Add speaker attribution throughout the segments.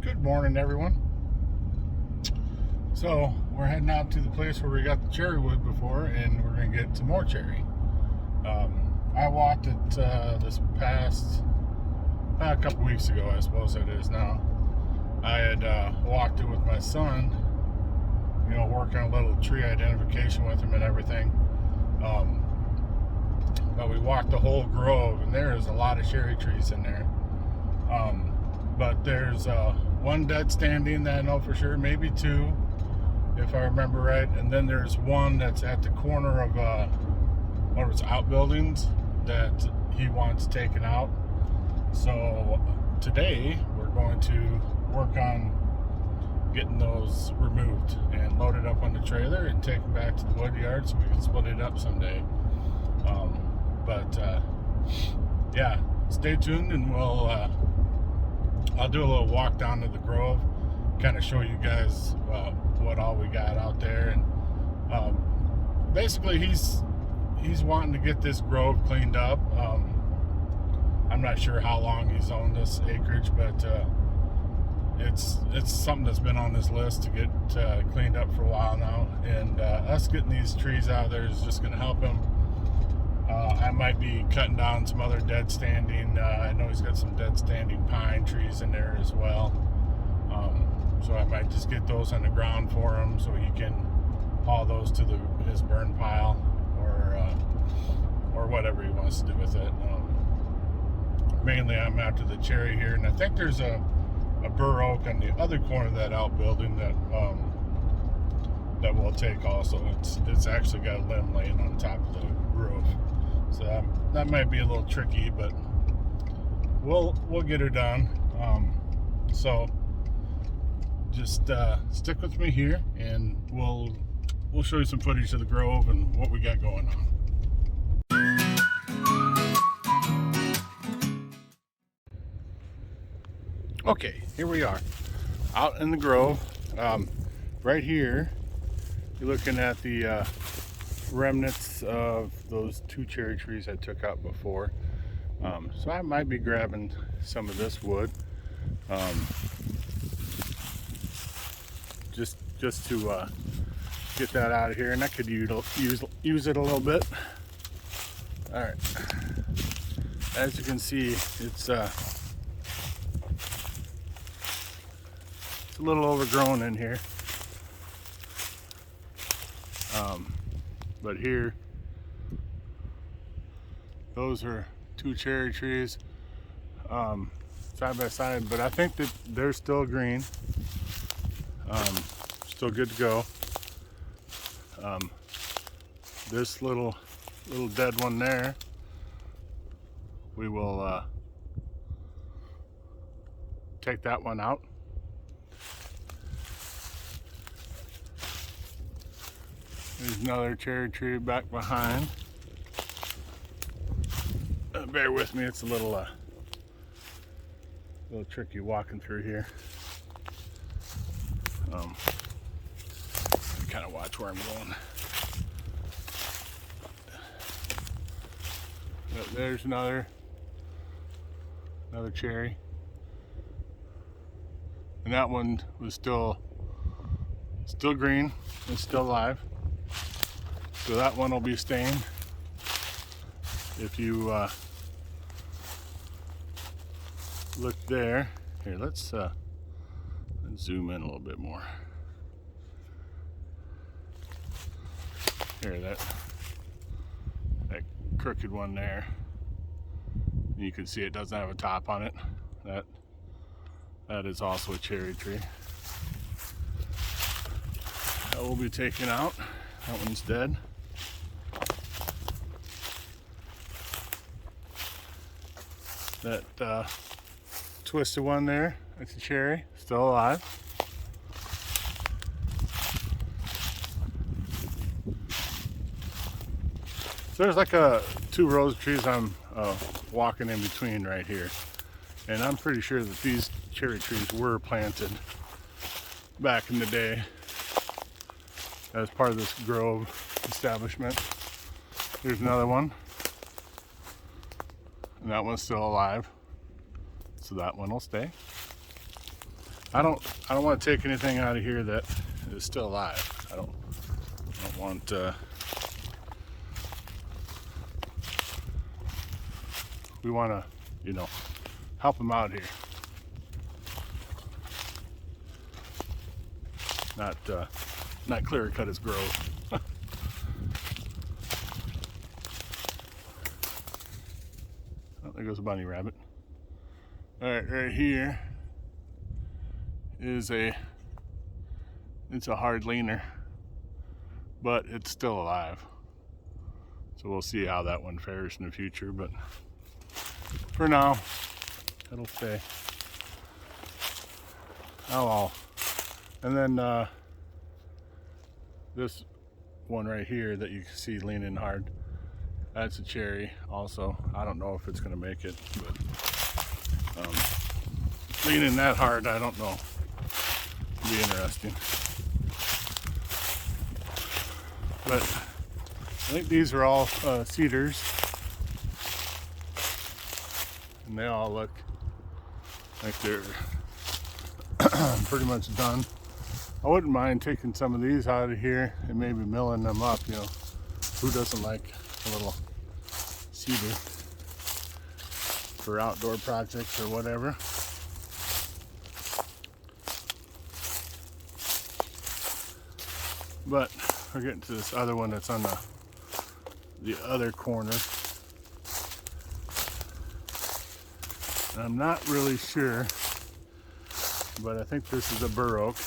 Speaker 1: Good morning, everyone. So we're heading out to the place where we got the cherry wood before, and we're going to get some more cherry. I walked it this past a couple weeks ago, I suppose it is now. I had walked it with my son, working a little tree identification with him and everything. But we walked the whole grove, and there is a lot of cherry trees in there. But there's one dead standing that I know for sure, maybe two, if I remember right. And then there's one that's at the corner of one of his outbuildings that he wants taken out. So today we're going to work on getting those removed and loaded up on the trailer and take them back to the wood yard so we can split it up someday. Yeah, stay tuned, and I'll do a little walk down to the grove, kind of show you guys what all we got out there. And basically he's wanting to get this grove cleaned up. I'm not sure how long he's owned this acreage, but it's something that's been on his list to get cleaned up for a while now, and us getting these trees out of there is just going to help him. I might be cutting down some other dead standing. I know he's got some dead standing pine trees in there as well. So I might just get those on the ground for him so he can haul those to his burn pile, or whatever he wants to do with it. Mainly I'm after the cherry here, and I think there's a bur oak on the other corner of that outbuilding that we'll take also. It's actually got a limb laying on top of the roof. So that might be a little tricky, but we'll get her done. So just stick with me here, and we'll show you some footage of the grove and what we got going on. Okay, here we are out in the grove. Right here you're looking at the remnants of those two cherry trees I took out before. So I might be grabbing some of this wood, just to get that out of here, and I could use it a little bit. All right, as you can see, it's a little overgrown in here. But here, those are two cherry trees side by side, but I think that they're still green, still good to go. This little dead one there, we will take that one out. There's another cherry tree back behind. Bear with me, it's a little tricky walking through here. Kind of watch where I'm going. But there's another cherry, and that one was still green. It's still alive. So that one will be staying. If you look there, here, let's zoom in a little bit more. Here, that crooked one there, you can see it doesn't have a top on it. That is also a cherry tree. That will be taken out. That one's dead. That twisted one there, that's a cherry, still alive. So there's like two rows of trees I'm walking in between right here, and I'm pretty sure that these cherry trees were planted back in the day as part of this grove establishment. Here's another one, and that one's still alive, so that one will stay. I don't want to take anything out of here that is still alive. I don't want we want to, you know, help them out here. Not clear cut his grove. Oh, there goes a bunny rabbit. All right, right here is it's a hard leaner, but it's still alive. So we'll see how that one fares in the future, but for now, it'll stay. Oh well. And then this one right here that you can see leaning hard, that's a cherry also. I don't know if it's gonna make it, but leaning that hard, I don't know. It'll be interesting. But I think these are all cedars, and they all look like they're pretty much done. I wouldn't mind taking some of these out of here and maybe milling them up, you know. Who doesn't like a little cedar for outdoor projects or whatever? But we're getting to this other one that's on the other corner. And I'm not really sure, but I think this is a bur oak.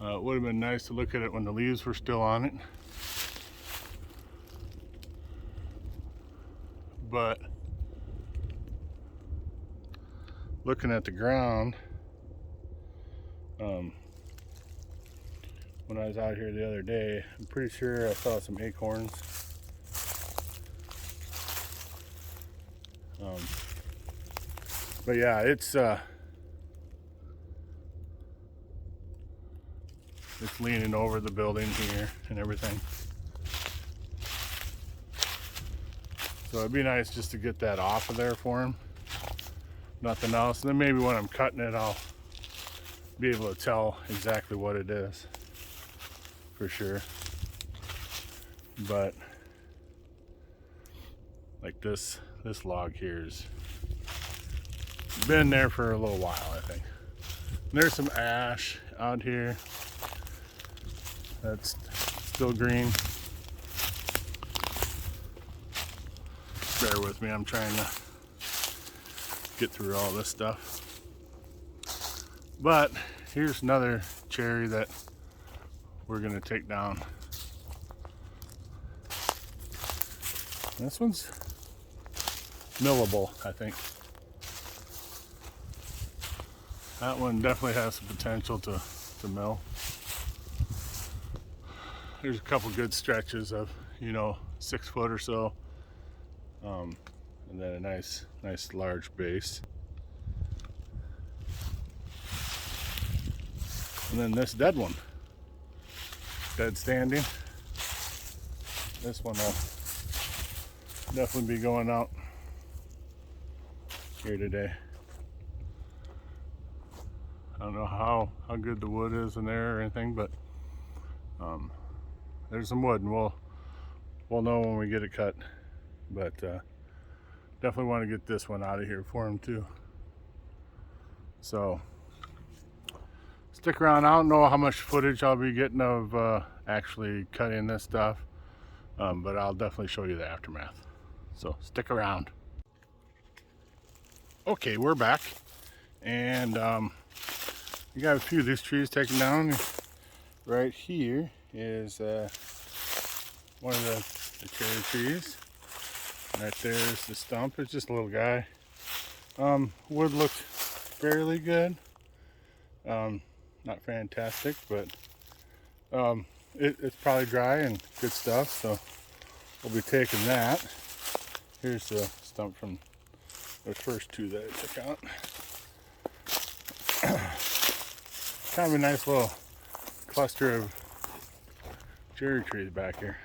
Speaker 1: It would have been nice to look at it when the leaves were still on it. But looking at the ground, when I was out here the other day, I'm pretty sure I saw some acorns. But yeah, it's leaning over the building here and everything. So it'd be nice just to get that off of there for him. Nothing else. And then maybe when I'm cutting it, I'll be able to tell exactly what it is for sure. But like this log here's been there for a little while, I think. And there's some ash out here that's still green. Bear with me, I'm trying to get through all this stuff. But here's another cherry that we're gonna take down. This one's millable, I think. That one definitely has some potential to mill. There's a couple good stretches of, you know, 6 foot or so, and then a nice large base. And then this dead one, dead standing. This one will definitely be going out here today. I don't know how good the wood is in there or anything, but there's some wood, and we'll know when we get it cut. But definitely want to get this one out of here for him too. So stick around. I don't know how much footage I'll be getting of actually cutting this stuff, but I'll definitely show you the aftermath. So stick around. Okay, we're back, and we got a few of these trees taken down. Right here is one of the cherry trees. Right there's the stump. It's just a little guy. Wood looked fairly good. Not fantastic, but it's probably dry and good stuff, so we'll be taking that. Here's the stump from the first two that I took out. Kind of a nice little cluster of cherry trees back here.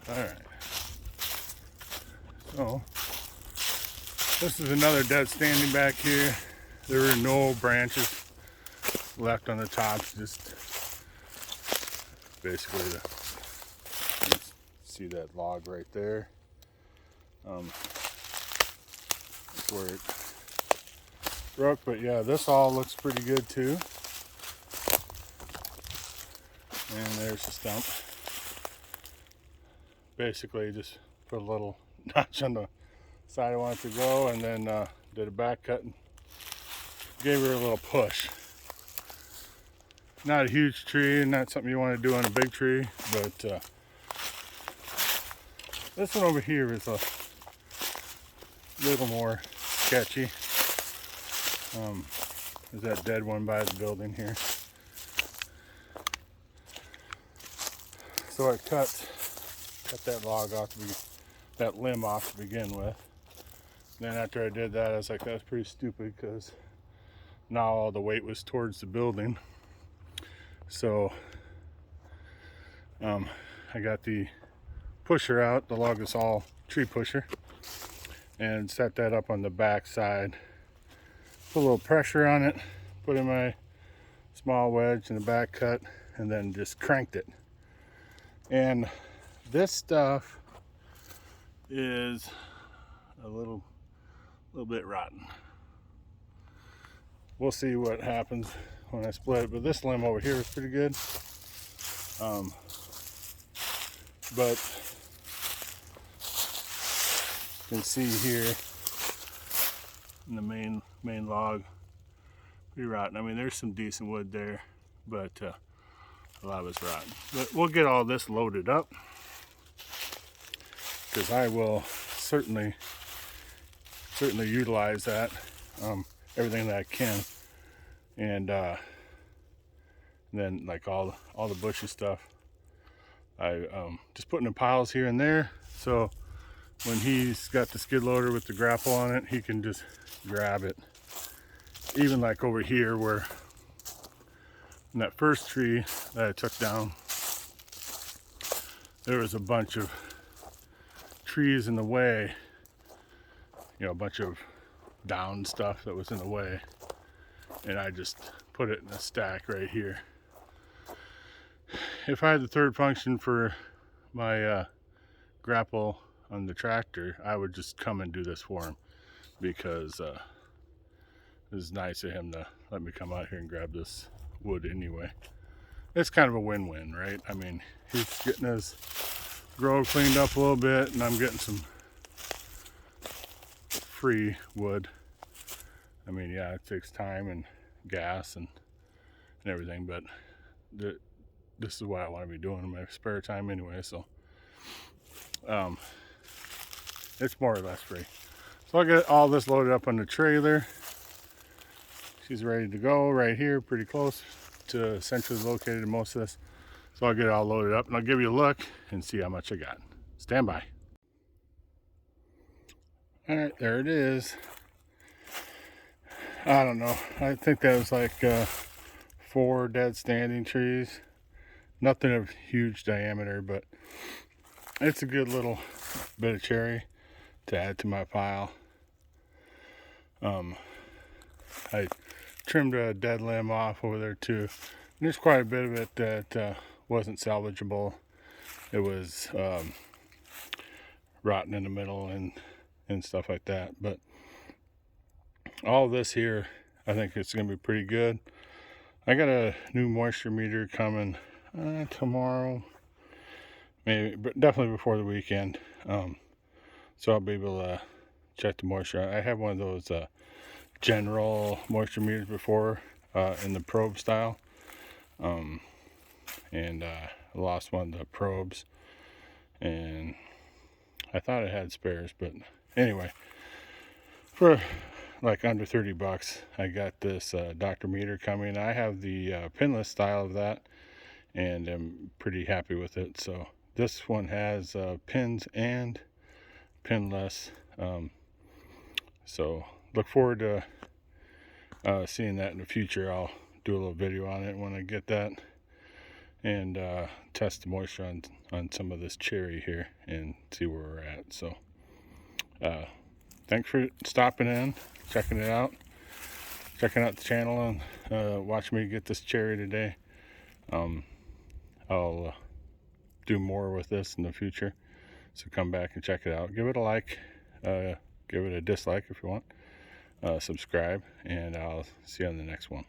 Speaker 1: Alright, so This is another dead standing back here. There were no branches left on the tops, just basically the, see that log right there. That's where it broke, but yeah, this all looks pretty good too. And there's the stump. Basically just put a little notch on the side I want it to go, and then did a back cut and gave her a little push. Not a huge tree, not something you want to do on a big tree, but this one over here is a little more sketchy. There's that dead one by the building here. So I cut that log off, that limb off to begin with. Then after I did that, I was like, that's pretty stupid, because now all the weight was towards the building. So I got the pusher out, the Logosol tree pusher, and set that up on the back side. Put a little pressure on it, put in my small wedge in the back cut, and then just cranked it. And this stuff is a little bit rotten. We'll see what happens when I split it, but this limb over here is pretty good. But you can see here in the main log, pretty rotten. I mean, there's some decent wood there, but a lot of it's rotten. But we'll get all this loaded up, because I will certainly utilize that, everything that I can, and then like all the bushy stuff, I just putting in piles here and there, so when he's got the skid loader with the grapple on it, he can just grab it. Even like over here, where in that first tree that I took down, there was a bunch of trees in the way, you know, a bunch of down stuff that was in the way, and I just put it in a stack right here. If I had the third function for my grapple on the tractor, I would just come and do this for him, because it was nice of him to let me come out here and grab this wood anyway. It's kind of a win-win, right? I mean, he's getting his grove cleaned up a little bit, and I'm getting some free wood. I mean, yeah, it takes time and gas and everything, but this is what I want to be doing in my spare time anyway, so it's more or less free. So I'll get all this loaded up on the trailer. She's ready to go right here, pretty close to centrally located in most of this. So I'll get it all loaded up, and I'll give you a look and see how much I got. Stand by. All right, there it is. I don't know, I think that was like 4 dead standing trees. Nothing of huge diameter, but it's a good little bit of cherry to add to my pile. I trimmed a dead limb off over there too. And there's quite a bit of it that wasn't salvageable. It was rotten in the middle and stuff like that. But all this here, I think it's going to be pretty good. I got a new moisture meter coming tomorrow, maybe, but definitely before the weekend. So I'll be able to check the moisture. I have one of those general moisture meters before in the probe style, and I lost one of the probes, and I thought it had spares, but anyway, for like under 30 bucks, I got this Dr. meter coming. I have the pinless style of that, and I'm pretty happy with it. So this one has pins and pinless, so look forward to seeing that in the future. I'll do a little video on it when I get that, and test the moisture on some of this cherry here and see where we're at. So thanks for stopping in, checking it out, checking out the channel, and watching me get this cherry today. I'll do more with this in the future, so come back and check it out. Give it a like, give it a dislike if you want, subscribe, and I'll see you on the next one.